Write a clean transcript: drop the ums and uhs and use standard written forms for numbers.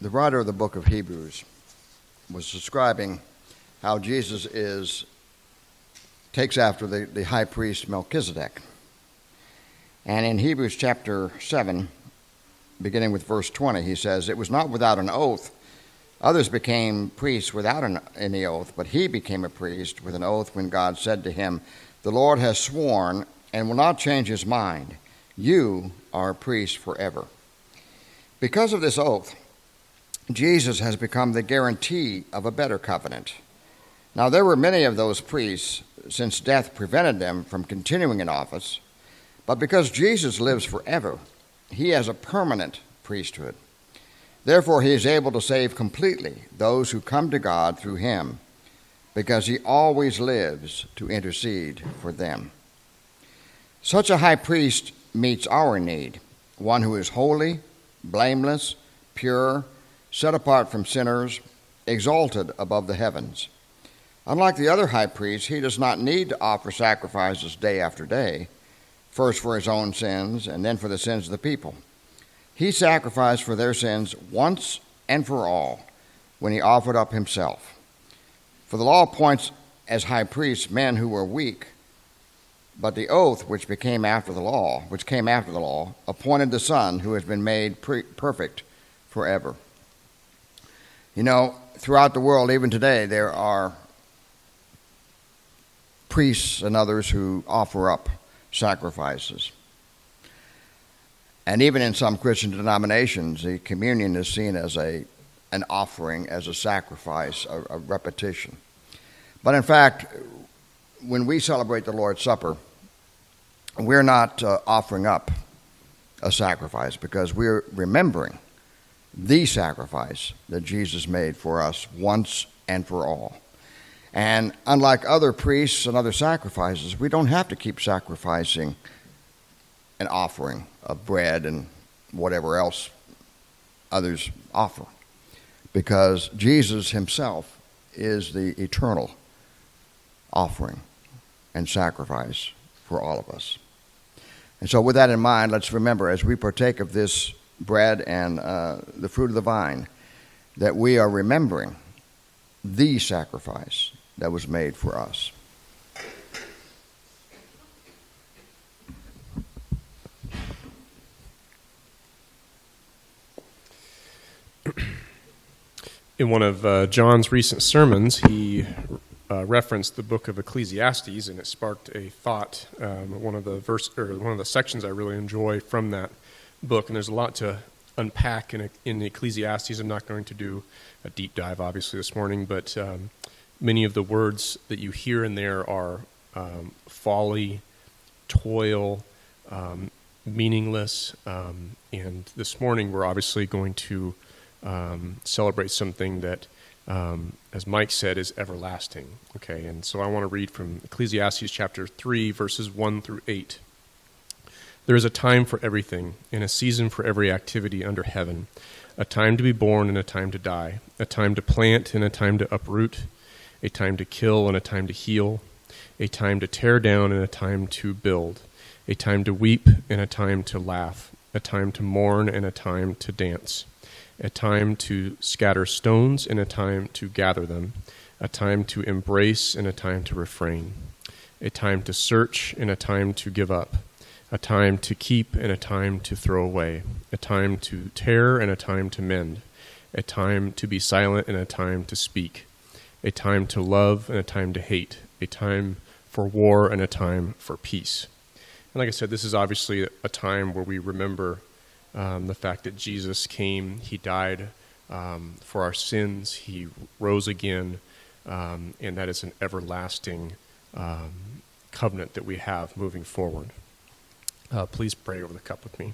The writer of the book of Hebrews was describing how Jesus takes after the high priest Melchizedek. And in Hebrews chapter 7, beginning with verse 20, he says, "It was not without an oath. Others became priests without any oath, but he became a priest with an oath when God said to him, 'The Lord has sworn and will not change his mind. You are a priest forever.'" Because of this oath, Jesus has become the guarantee of a better covenant. Now, there were many of those priests, since death prevented them from continuing in office, but because Jesus lives forever, he has a permanent priesthood. Therefore, he is able to save completely those who come to God through him, because he always lives to intercede for them. Such a high priest meets our need, one who is holy, blameless, pure, set apart from sinners, exalted above the heavens. Unlike the other high priests, he does not need to offer sacrifices day after day, first for his own sins and then for the sins of the people. He sacrificed for their sins once and for all when he offered up himself. For the law appoints as high priests men who were weak, but the oath which came after the law, appointed the Son who has been made perfect forever. You know, throughout the world, even today, there are priests and others who offer up sacrifices. And even in some Christian denominations, the communion is seen as an offering, as a sacrifice, a repetition. But in fact, when we celebrate the Lord's Supper, we're not offering up a sacrifice, because we're remembering the sacrifice that Jesus made for us once and for all. And unlike other priests and other sacrifices, we don't have to keep sacrificing an offering of bread and whatever else others offer, because Jesus himself is the eternal offering and sacrifice for all of us. And so with that in mind, let's remember, as we partake of this bread and the fruit of the vine, that we are remembering the sacrifice that was made for us. In one of John's recent sermons, he referenced the book of Ecclesiastes, and it sparked a thought. One of the sections I really enjoy from that book, and there's a lot to unpack in Ecclesiastes. I'm not going to do a deep dive, obviously, this morning, but many of the words that you hear in there are folly, toil, meaningless, and this morning we're obviously going to celebrate something that, as Mike said, is everlasting. Okay, and so I want to read from Ecclesiastes chapter 3, verses 1 through 8. "There is a time for everything, and a season for every activity under heaven, a time to be born and a time to die, a time to plant and a time to uproot, a time to kill and a time to heal, a time to tear down and a time to build, a time to weep and a time to laugh, a time to mourn and a time to dance, a time to scatter stones and a time to gather them, a time to embrace and a time to refrain, a time to search and a time to give up, a time to keep and a time to throw away, a time to tear and a time to mend, a time to be silent and a time to speak, a time to love and a time to hate, a time for war and a time for peace." And like I said, this is obviously a time where we remember the fact that Jesus came, he died for our sins, he rose again, and that is an everlasting covenant that we have moving forward. Please pray over the cup with me.